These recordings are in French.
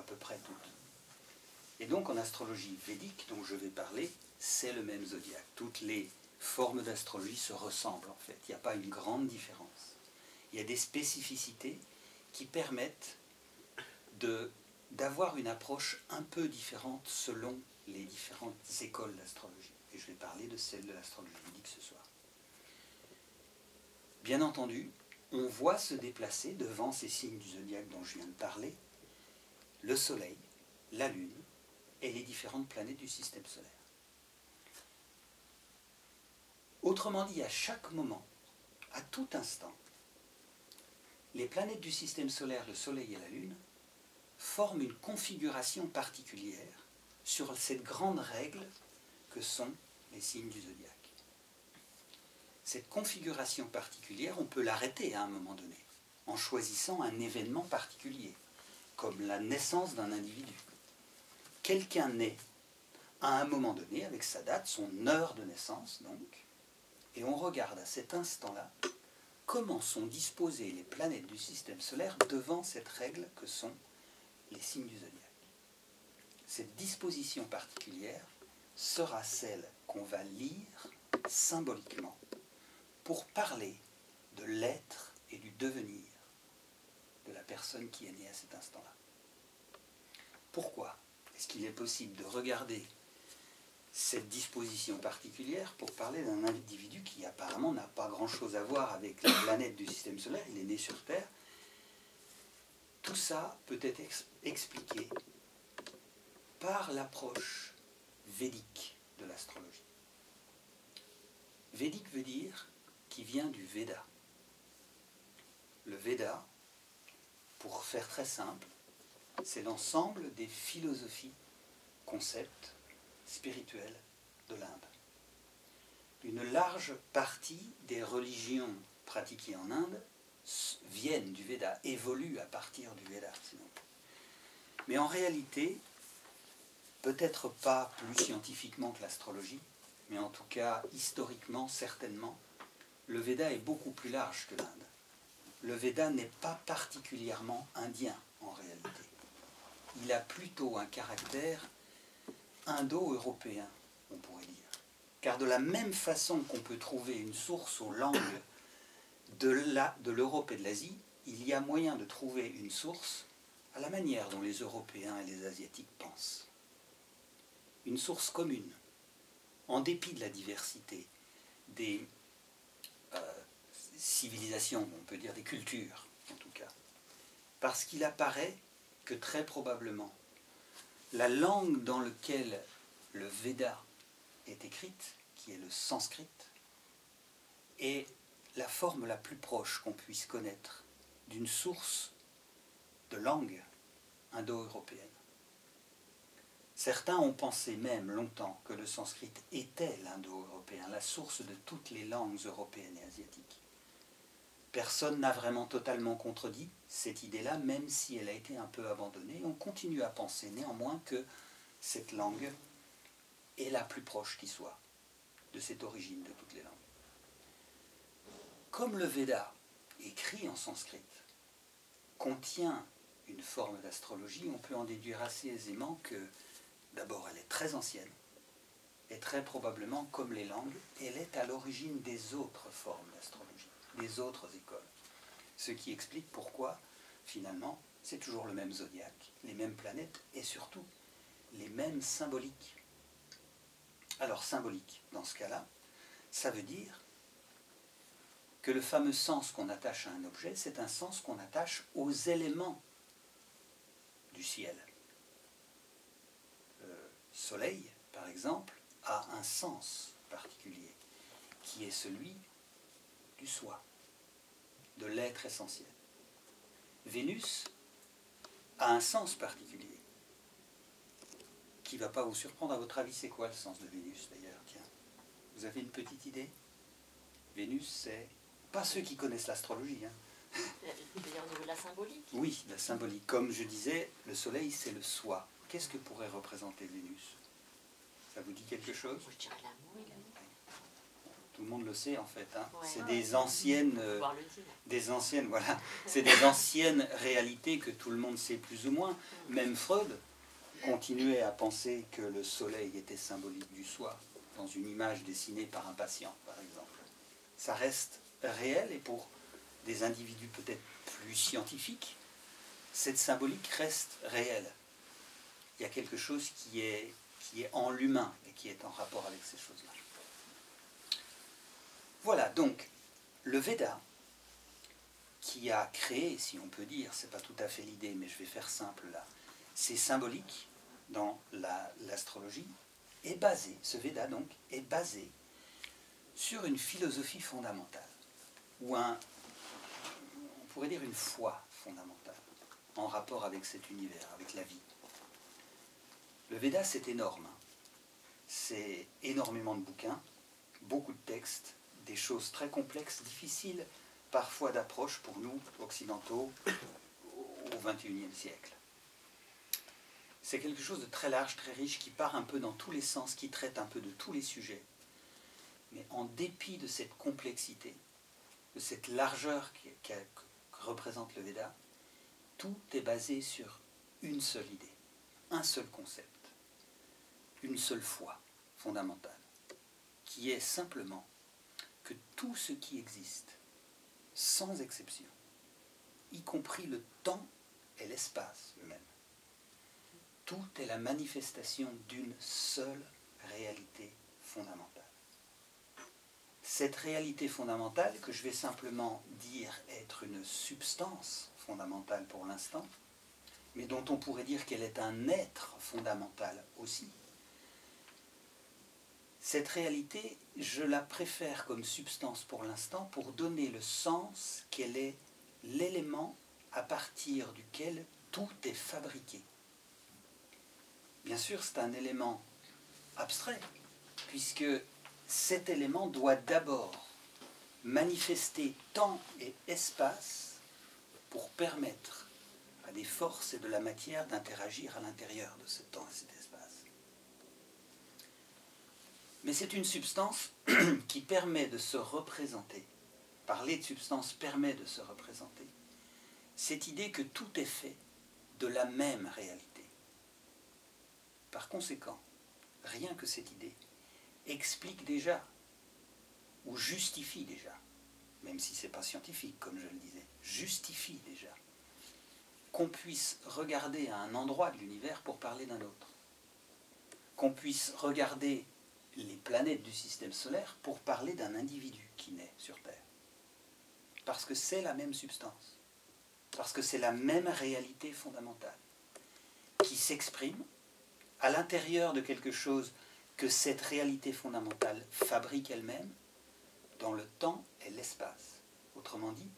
peu près toutes. Et donc en astrologie védique, dont je vais parler, c'est le même zodiaque. Toutes les formes d'astrologie se ressemblent en fait. Il n'y a pas une grande différence. Il y a des spécificités qui permettent d'avoir une approche un peu différente selon les différentes écoles d'astrologie. Et je vais parler de celle de l'astrologie védique ce soir. Bien entendu, on voit se déplacer devant ces signes du zodiaque dont je viens de parler, le Soleil, la Lune et les différentes planètes du système solaire. Autrement dit, à chaque moment, à tout instant, les planètes du système solaire, le Soleil et la Lune, forment une configuration particulière sur cette grande règle que sont les signes du zodiaque. Cette configuration particulière, on peut l'arrêter à un moment donné, en choisissant un événement particulier, comme la naissance d'un individu. Quelqu'un naît à un moment donné, avec sa date, son heure de naissance, donc, et on regarde à cet instant-là comment sont disposées les planètes du système solaire devant cette règle que sont les signes du zodiaque. Cette disposition particulière sera celle qu'on va lire symboliquement pour parler de l'être et du devenir de la personne qui est née à cet instant-là. Pourquoi est-ce qu'il est possible de regarder cette disposition particulière pour parler d'un individu qui apparemment n'a pas grand-chose à voir avec les planètes du système solaire, il est né sur Terre? Tout ça peut être expliqué par l'approche védique de l'astrologie. Védique veut dire qui vient du Veda. Le Veda, pour faire très simple, c'est l'ensemble des philosophies, concepts spirituels de l'Inde. Une large partie des religions pratiquées en Inde viennent du Veda, évoluent à partir du Veda. Sinon. Mais en réalité, peut-être pas plus scientifiquement que l'astrologie, mais en tout cas historiquement, certainement, le Veda est beaucoup plus large que l'Inde. Le Veda n'est pas particulièrement indien en réalité. Il a plutôt un caractère indo-européen, on pourrait dire. Car de la même façon qu'on peut trouver une source aux langues de l'Europe et de l'Asie, il y a moyen de trouver une source à la manière dont les Européens et les Asiatiques pensent. Une source commune, en dépit de la diversité des civilisations, on peut dire des cultures en tout cas, parce qu'il apparaît que très probablement la langue dans laquelle le Veda est écrite, qui est le sanskrit, est la forme la plus proche qu'on puisse connaître d'une source de langue indo-européenne. Certains ont pensé même longtemps que le sanskrit était l'indo-européen, la source de toutes les langues européennes et asiatiques. Personne n'a vraiment totalement contredit cette idée-là, même si elle a été un peu abandonnée. On continue à penser néanmoins que cette langue est la plus proche qui soit de cette origine de toutes les langues. Comme le Veda, écrit en sanskrit, contient une forme d'astrologie, on peut en déduire assez aisément que d'abord elle est très ancienne, et très probablement, comme les langues, elle est à l'origine des autres formes d'astrologie, des autres écoles. Ce qui explique pourquoi, finalement, c'est toujours le même zodiaque, les mêmes planètes, et surtout, les mêmes symboliques. Alors, symbolique, dans ce cas-là, ça veut dire que le fameux sens qu'on attache à un objet, c'est un sens qu'on attache aux éléments du ciel. Le soleil, par exemple, a un sens particulier, qui est celui du soi, de l'être essentiel. Vénus a un sens particulier, qui ne va pas vous surprendre. À votre avis, c'est quoi le sens de Vénus, d'ailleurs? Tiens, vous avez une petite idée? Vénus, c'est... Pas ceux qui connaissent l'astrologie, hein. Au niveau de la symbolique. Oui, la symbolique. Comme je disais, le soleil, c'est le soi. Qu'est-ce que pourrait représenter Vénus? Ça vous dit quelque chose? Je dirais l'amour et l'amour. Tout le monde le sait en fait. Hein. Ouais. C'est Ouais. des anciennes, Pouvoir le dire. voilà, c'est des anciennes réalités que tout le monde sait plus ou moins. Même Freud continuait à penser que le soleil était symbolique du soir, dans une image dessinée par un patient, par exemple. Ça reste réel, et pour des individus peut-être plus scientifiques, cette symbolique reste réelle. Il y a quelque chose qui est en l'humain et qui est en rapport avec ces choses-là. Voilà, donc, le Veda, qui a créé, si on peut dire, c'est pas tout à fait l'idée, mais je vais faire simple là, c'est symbolique dans l'astrologie, est basé, ce Veda donc, est basé sur une philosophie fondamentale, ou on pourrait dire une foi fondamentale, en rapport avec cet univers, avec la vie. Le Veda, c'est énorme, hein. C'est énormément de bouquins, beaucoup de textes, des choses très complexes, difficiles parfois d'approche pour nous, occidentaux, au XXIe siècle. C'est quelque chose de très large, très riche, qui part un peu dans tous les sens, qui traite un peu de tous les sujets. Mais en dépit de cette complexité, de cette largeur que représente le Veda, tout est basé sur une seule idée, un seul concept, une seule foi fondamentale, qui est simplement que tout ce qui existe, sans exception, y compris le temps et l'espace eux-mêmes, tout est la manifestation d'une seule réalité fondamentale. Cette réalité fondamentale, que je vais simplement dire être une substance fondamentale pour l'instant, mais dont on pourrait dire qu'elle est un être fondamental aussi, cette réalité, je la préfère comme substance pour l'instant pour donner le sens qu'elle est l'élément à partir duquel tout est fabriqué. Bien sûr, c'est un élément abstrait, puisque cet élément doit d'abord manifester temps et espace pour permettre à des forces et de la matière d'interagir à l'intérieur de ce temps et cet espace. Mais c'est une substance qui permet de se représenter. Parler de substance permet de se représenter. Cette idée que tout est fait de la même réalité. Par conséquent, rien que cette idée explique déjà, ou justifie déjà, même si ce n'est pas scientifique, comme je le disais, justifie déjà qu'on puisse regarder à un endroit de l'univers pour parler d'un autre. Qu'on puisse regarder les planètes du système solaire pour parler d'un individu qui naît sur Terre. Parce que c'est la même substance. Parce que c'est la même réalité fondamentale qui s'exprime à l'intérieur de quelque chose que cette réalité fondamentale fabrique elle-même dans le temps et l'espace. Autrement dit,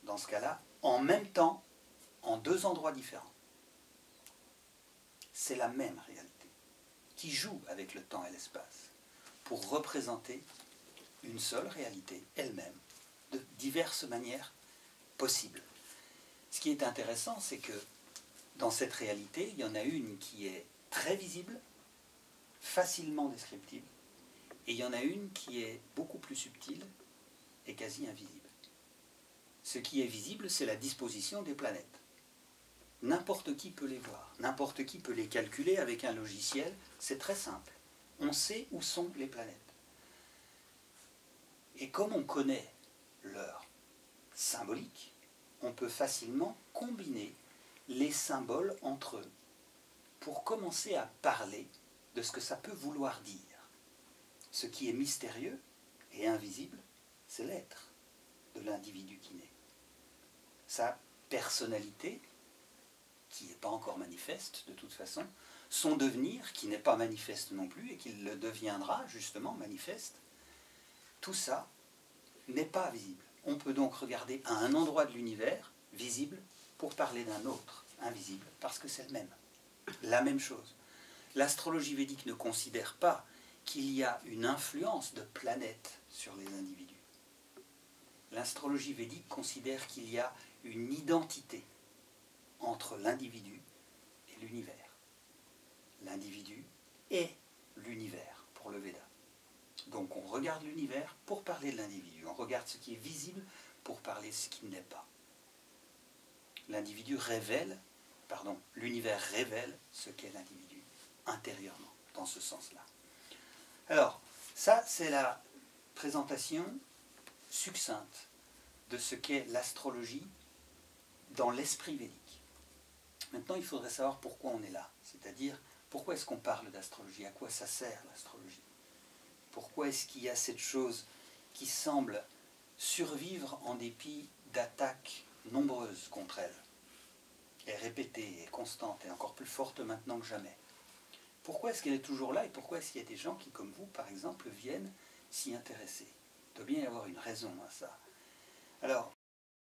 dans ce cas-là, en même temps, en deux endroits différents. C'est la même réalité qui joue avec le temps et l'espace pour représenter une seule réalité, elle-même, de diverses manières possibles. Ce qui est intéressant, c'est que dans cette réalité, il y en a une qui est très visible, facilement descriptible, et il y en a une qui est beaucoup plus subtile et quasi invisible. Ce qui est visible, c'est la disposition des planètes. N'importe qui peut les voir, n'importe qui peut les calculer avec un logiciel, c'est très simple. On sait où sont les planètes. Et comme on connaît leur symbolique, on peut facilement combiner les symboles entre eux pour commencer à parler de ce que ça peut vouloir dire. Ce qui est mystérieux et invisible, c'est l'être de l'individu qui naît. Sa personnalité, qui n'est pas encore manifeste de toute façon, son devenir, qui n'est pas manifeste non plus, et qui le deviendra justement manifeste, tout ça n'est pas visible. On peut donc regarder à un endroit de l'univers, visible, pour parler d'un autre, invisible, parce que c'est le même, la même chose. L'astrologie védique ne considère pas qu'il y a une influence de planètes sur les individus. L'astrologie védique considère qu'il y a une identité entre l'individu et l'univers. L'individu est l'univers pour le Veda. Donc on regarde l'univers pour parler parler de l'individu. On regarde ce qui est visible pour parler de ce qui n'est pas. L'individu révèle, pardon, l'univers révèle ce qu'est l'individu, intérieurement, dans ce sens-là. Alors, ça, c'est la présentation succincte de ce qu'est l'astrologie dans l'esprit védique. Maintenant, il faudrait savoir pourquoi on est là, c'est-à-dire pourquoi est-ce qu'on parle d'astrologie, à quoi ça sert l'astrologie, pourquoi est-ce qu'il y a cette chose qui semble survivre en dépit d'attaques nombreuses contre elle, et répétée, et constante, et encore plus forte maintenant que jamais. Pourquoi est-ce qu'elle est toujours là, et pourquoi est-ce qu'il y a des gens qui, comme vous, par exemple, viennent s'y intéresser? Il doit bien y avoir une raison à ça. Alors,